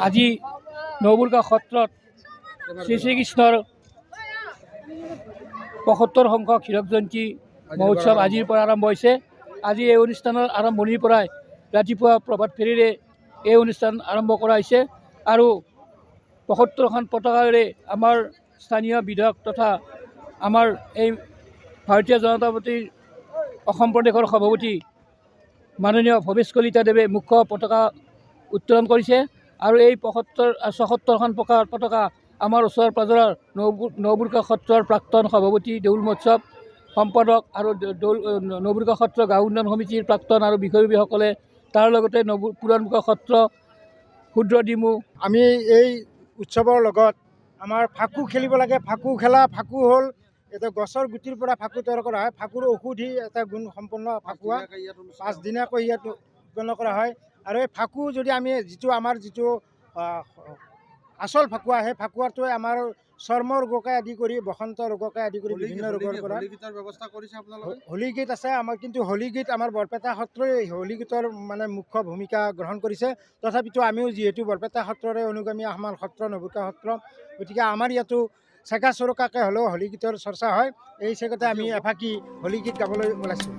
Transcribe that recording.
আজি নবুৰ্গা সত্ৰত শ্ৰী শ্ৰীকৃষ্ণৰ ৭৫ সংখ্যক হীৰক জয়ন্তী মহোৎসৱ আজিৰ পৰা আৰম্ভ হৈছে। আজি এই অনুষ্ঠানৰ আৰম্ভণিৰ পৰাই ৰাতিপুৱা প্ৰভাত ফেৰীৰে এই অনুষ্ঠান আৰম্ভ কৰা হৈছে আৰু ৭৫খন পতাকাৰে আমাৰ স্থানীয় বিধায়ক তথা আমাৰ এই ভাৰতীয় জনতা পাৰ্টীৰ অসম প্ৰদেশৰ সভাপতি মাননীয় ভৱেশ কলিতাদেৱে মুখ্য পতাকা উত্তোলন কৰিছে আৰু এই ৭৫খন পতাকা আমাৰ ওচৰ পাজৰৰ নবুৰ্গা সত্ৰৰ প্ৰাক্তন সভাপতি দেউল মহোৎসৱ সম্পাদক আৰু নবুৰ্গা সত্ৰ গাঁও উন্নয়ন সমিতিৰ প্ৰাক্তন আৰু বিষয়ববীয়াসকলে তাৰ লগতে পুৰাণমুখা সত্ৰ ক্ষুদ্ৰডিমু আমি এই উৎসৱৰ লগত আমাৰ ফাকু খেলিব লাগে। ফাকু খেলা ফাকু হ'ল এটা গছৰ গুটিৰ পৰা ফাকু তৈয়াৰ কৰা হয়। ফাকুৰ ঔষধি এটা গুণ সম্পন্ন ফাকুৱা 5 দিনীয়াকৈ ইয়াত উৎপন্ন কৰা হয় আৰু এই ফাকু যদি আমি আমাৰ যিটো আচল ফাকুৱা সেই ফাকুৱাটোৱে আমাৰ চৰ্মৰ ৰোগকে আদি কৰি বসন্ত ৰোগকে আদি কৰি বিভিন্ন ৰোগৰ পৰা হোলী গীত আছে আমাৰ, কিন্তু হোলী গীত আমাৰ বৰপেটা সত্ৰই হোলী গীতৰ মানে মুখ্য ভূমিকা গ্ৰহণ কৰিছে। তথাপিতো আমিও যিহেতু বৰপেটা সত্ৰৰে অনুগামী আমাৰ সত্ৰ নবুৰ্গা সত্ৰ, গতিকে আমাৰ ইয়াতো চেকা চৰকাকৈ হ'লেও হোলী গীতৰ চৰ্চা হয়। এই চেগতে আমি এফাকি হোলী গীত গাবলৈ ওলাইছোঁ।